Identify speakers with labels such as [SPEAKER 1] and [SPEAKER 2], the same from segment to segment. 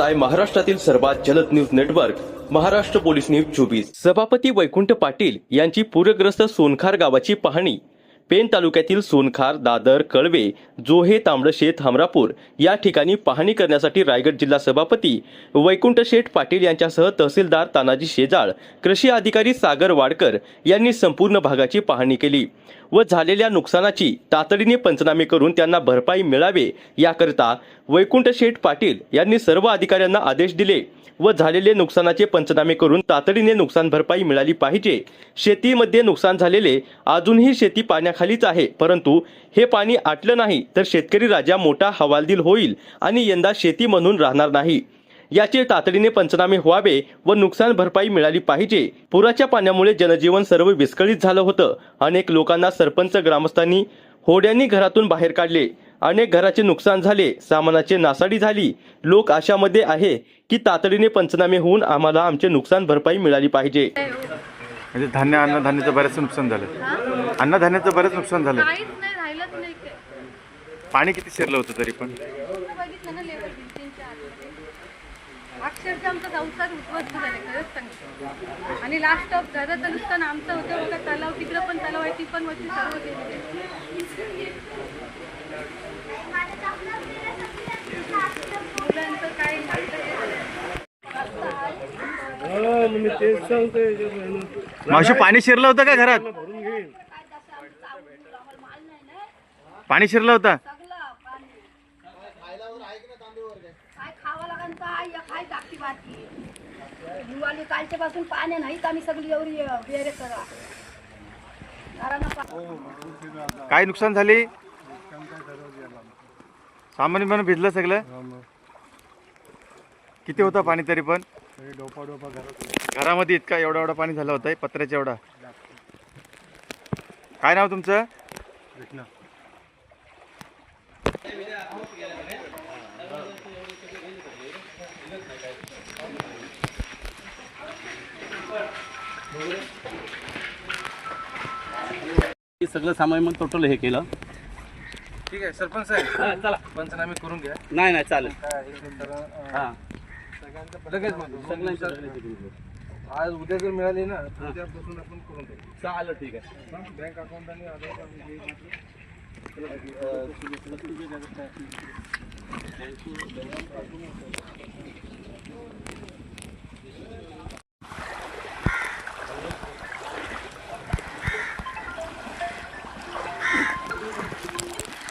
[SPEAKER 1] पाहताय महाराष्ट्रातील सर्वात जलद news network Maharashtra police news 24। सभापती वैकुंठ पाटील यांची पूरग्रस्त सोनखार गावाची पाहणी। पेन तालुक्यातील सोनखार, दादर, कळवे, जोहे, तांबडशेत, हमरापूर या ठिकाणी पाहणी करण्यासाठी रायगड जिल्हा सभापती वैकुंठ शेठ पाटील यांच्यासह तहसीलदार तानाजी शेजाळ, कृषी अधिकारी सागर वाडकर यांनी संपूर्ण भागाची पाहणी केली व झालेल्या नुकसानाची तातडीने पंचनामे करून त्यांना भरपाई मिळावे याकरिता वैकुंठ शेठ पाटील यांनी सर्व अधिकाऱ्यांना आदेश दिले व झालेले नुकसानाचे पंचनामे करून तातडीने नुकसान भरपाई मिळाली पाहिजे। शेतीमध्ये नुकसान झालेले अजूनही शेती पाण्याखालीच आहे, परंतु हे पाणी आटलं नाही तर शेतकरी राजा मोठा हवालदिल होईल आणि यंदा शेती म्हणून राहणार नाही। याचे तातडीने पंचनामे व्हावे व नुकसान भरपाई मिळाली पाहिजे। पुराच्या पाण्यामुळे जनजीवन सर्व विस्कळीत झालं होतं। अनेक लोकांना सरपंच, ग्रामस्थांनी होड्यांनी घरातून बाहेर काढले। अनेक घराचे नुकसान झाले, सामानाची नासाडी झाली। लोक आशामध्ये आहे की तातडीने पंचनामे होऊन आम्हाला आमचे नुकसान भरपाई मिळाली पाहिजे।
[SPEAKER 2] म्हणजे अन्नधान्याचं बरेच नुकसान झालं। अन्नधान्याचं बरेच नुकसान झालं। पाणी किती शिरलं होतं तरी पण?
[SPEAKER 3] अक्षरशः आमचं संसार उद्ध्वस्त झाले खरंच सांगते। आणि लास्ट ऑफ घराचं नुकसान आमचं होतं बघा। तलाव तिकडं पण तलाव आहे, ती पण वरती सर्व गेलेली। मुलांचं काय
[SPEAKER 2] मावशी, पाणी शिरलं होतं का घरात? पाणी शिरलं होतं?
[SPEAKER 3] कालच्या पासून पाणी नाही, आम्ही सगळी एवढी बेरे करा।
[SPEAKER 2] काय नुकसान झाले? सामान्य म्हणून भिजलं सगळं? किती होतं पाणी तरी पण? घरामध्ये इतका एवढा पाणी झालं होतं पत्र्याच्या एवढा। काय नाव तुमचं?
[SPEAKER 4] सगळं सामान मग टोटल हे केलं।
[SPEAKER 5] ठीक आहे सरपंच साहेब,
[SPEAKER 4] चला
[SPEAKER 5] पंचनामे करून घ्या।
[SPEAKER 4] नाही चालेल।
[SPEAKER 5] हां, लगेच सगळ्यांच्या आज उद्या जर मिळाली ना तर उद्यापासून आपण करून देऊ।
[SPEAKER 4] चालेल, ठीक आहे।
[SPEAKER 5] बँक अकाउंट आणि आधार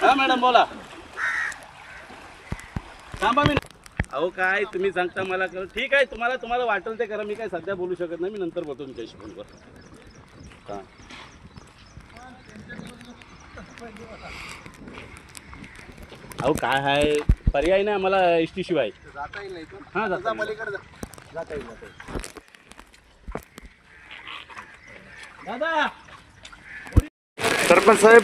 [SPEAKER 4] हा मॅडम बोला। थांबा, मी अहो काय तुम्ही सांगता मला कर। ठीक आहे, तुम्हाला वाटेल ते करा। मी काय सध्या बोलू शकत नाही, मी नंतर बोलतो तुमच्याशी फोनवर। हां, अहो काय आहे, पर्याय नाही आम्हाला एस टी शिवाय।
[SPEAKER 5] जाता येईल नाही?
[SPEAKER 4] हां, जाता
[SPEAKER 5] पलीकडे जाता येईल।
[SPEAKER 4] दादा
[SPEAKER 2] सरपंच साहेब,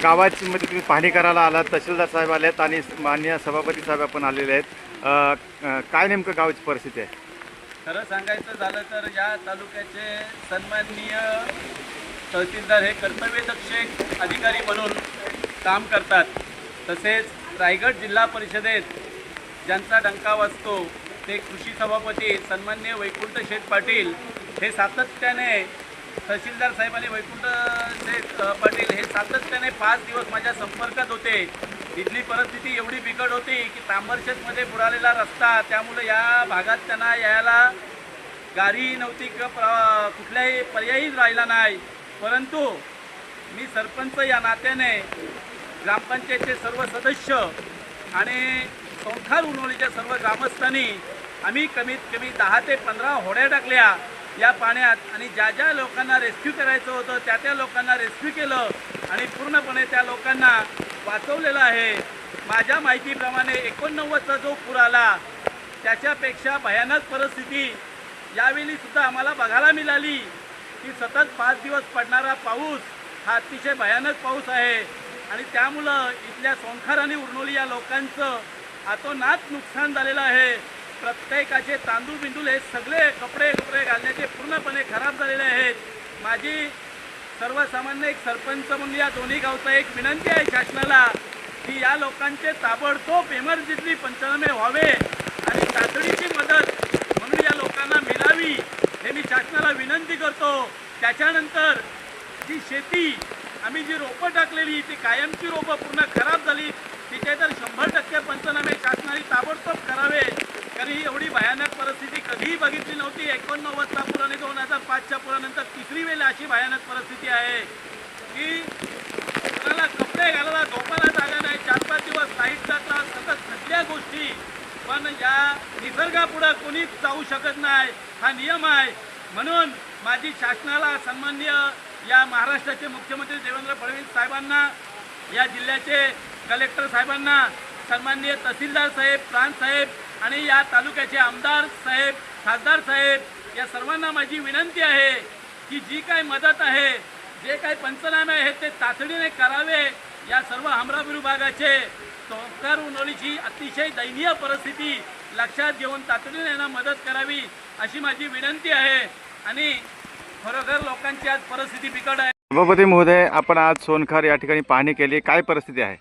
[SPEAKER 2] गावाची मध्ये तुम्ही पाहणी करायला आलात, तहसीलदार साहेब आलेत आणि माननीय सभापती साहेब आपण आलेले आहेत। काय नेमकं गावाची परिस्थिती आहे?
[SPEAKER 4] खरं सांगायचं झालं तर या तालुक्याचे सन्माननीय तहसीलदार हे कर्तव्यदक्ष अधिकारी म्हणून काम करतात। तसेच रायगड जिल्हा परिषदेत ज्यांचा डंका वाजतो ते कृषी सभापती सन्माननीय वैकुंठ शेठ पाटील हे सातत्याने, तहसीलदार साहेब आणि वैकुंठ शेठ पाटील हे सातत्याने 5 दिवस माझ्या संपर्कात होते। इथली परिस्थिती एवढी बिकट होती की तांबडशेतमध्ये बुडालेला रस्ता, त्यामुळे या भागात त्यांना यायला गाडी नव्हती किंवा कुठल्याही पर्यायी राहिला नाही। परंतु मी सरपंच या नात्याने ग्रामपंचायतचे सर्व सदस्य आणि सोनखार उन्होळीच्या सर्व ग्रामस्थांनी आम्ही कमीत कमी 10 ते 15 होड्या टाकल्या या पाण्यात आणि ज्या लोकांना रेस्क्यू करायचं होतं त्या लोकांना रेस्क्यू केलं आणि पूर्णपणे त्या लोकांना वाचवलेलं आहे। माझ्या माहितीप्रमाणे 89चा जो पूर आला त्याच्यापेक्षा भयानक परिस्थिती यावेळी सुद्धा आम्हाला बघायला मिळाली की सतत 5 दिवस पडणारा पाऊस हा अतिशय भयानक पाऊस आहे आणि त्यामुळं इथल्या सोनखार आणि उरनोली या लोकांचं अतोनात नुकसान झालेलं आहे। प्रत्येकाचे तांदूळ बिंदूल हे सगळे कपडे घालण्याचे पूर्णपणे खराब झालेले आहेत। माझी सर्वसामान्य एक सरपंच म्हणून या दोन्ही गावचा एक विनंती आहे शासनाला की या लोकांचे ताबडतोब इमर्जन्सी पंचनामे व्हावे आणि तातडीने करतो. त्याच्यानंतर जी शेती आम्ही जी रोपं टाकलेली ती कायमची रोपं पूर्ण खराब झाली, तिथे तर 100% पंचनामे शासनाने ताबडतोब करावे. कारण ही एवढी भयानक परिस्थिती कधीही बघितली नव्हती. 89चा पूर आणि 2005च्या पुरानंतर तिसरी वेळ अशी भयानक परिस्थिती आहे की कोणाला कपडे घालायला झोपायला जागा नाही, 4-5 दिवस लाईटचा त्रास, सतत सगळ्या गोष्टी. पण या निसर्गापुढे कोणीच जाऊ शकत नाही, हा नियम आहे. म्हणून माझी शासनाला सन्माननीय या महाराष्ट्राचे मुख्यमंत्री देवेंद्र फडणवीस साहेबांना, या जिल्ह्याचे कलेक्टर साहेबांना, सन्माननीय तहसीलदार साहेब, प्रांत साहेब आणि या तालुक्याचे आमदार साहेब, खासदार साहेब, या सर्वांना माझी विनंती आहे की जी काय मदत आहे, जे काही पंचनामे आहेत ते तातडीने करावे. या सर्व हमरापूर विभागाचे सोनखार उन्होलीची अतिशय दयनीय परिस्थिती लक्षात घेऊन तातडीने यांना मदत करावी अशी माझी विनंती आहे. आणि खरोखर लोकांची आज परिस्थिती बिकट आहे.
[SPEAKER 2] सभापती महोदय, आपण आज सोनखार या ठिकाणी पाहणी केली, काय परिस्थिती आहे?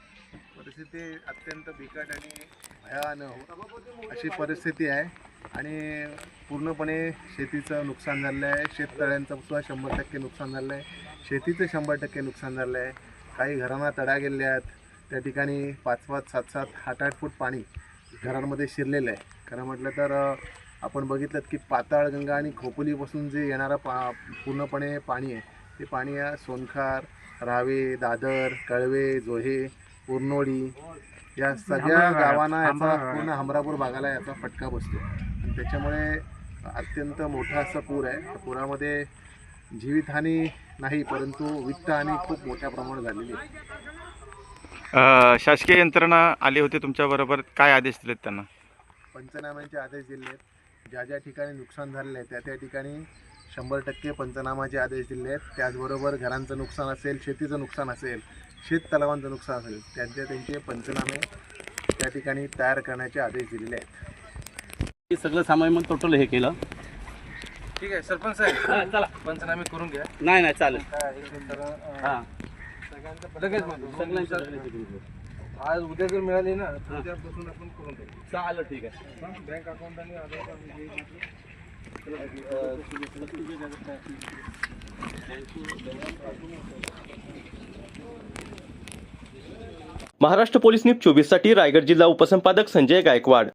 [SPEAKER 5] परिस्थिती अत्यंत बिकट आणि भयानक अशी परिस्थिती आहे आणि पूर्णपणे शेतीचं नुकसान झालं आहे. शेततळ्यांचं सुद्धा 100% नुकसान झालं आहे. शेतीचं 100% नुकसान झालं आहे. काही घरांना तडा गेले आहेत. त्या ठिकाणी 5-5, 7-7, 8-8 फूट पाणी घरांमध्ये शिरलेलं आहे. खरं म्हटलं तर आपण बघितलं की पाताळगंगा आणि खोपोलीपासून जे येणारं पूर्णपणे पाणी आहे, ते पाणी या सोनखार, रावे, दादर, कळवे, जोहे, उरनोडी या सगळ्या गावांना याचा पूर्ण हमरापूर भागाला याचा फटका बसतो. आणि त्याच्यामुळे अत्यंत मोठा असा पूर आहे. त्या पुरामध्ये जीवितहानी नाही, परंतु वित्तहानी खूप मोठ्या प्रमाणात झालेली आहे.
[SPEAKER 2] शासकीय यंत्रणा आली होती तुमच्याबरोबर, काय आदेश दिलेत त्यांना?
[SPEAKER 5] पंचनाम्यांचे आदेश दिले आहेत. ज्या ज्या ठिकाणी नुकसान झालेलं आहे त्या त्या ठिकाणी 100% पंचनामाचे आदेश दिले आहेत. त्याचबरोबर घरांचं नुकसान असेल, शेतीचं नुकसान असेल, शेततलावांचं नुकसान असेल, त्यांचे पंचनामे त्या ठिकाणी तयार करण्याचे आदेश दिलेले आहेत.
[SPEAKER 4] हे सगळं सामान मग टोटल हे केलं.
[SPEAKER 5] ठीक आहे सरपंच साहेब, चला पंचनामे करून घ्या.
[SPEAKER 4] नाही चालेल. हां
[SPEAKER 5] लगेच सगळ्यांच्या आज उद्या जर मिळाली ना तर उद्यापासून आपण करून टाकू.
[SPEAKER 4] चालेल, ठीक आहे.
[SPEAKER 5] बँक अकाउंट आणि आधार कार्ड
[SPEAKER 1] महाराष्ट्र पोलीस न्यूज 24 साठी रायगड जिल्हा उपसंपादक संजय गायकवाड.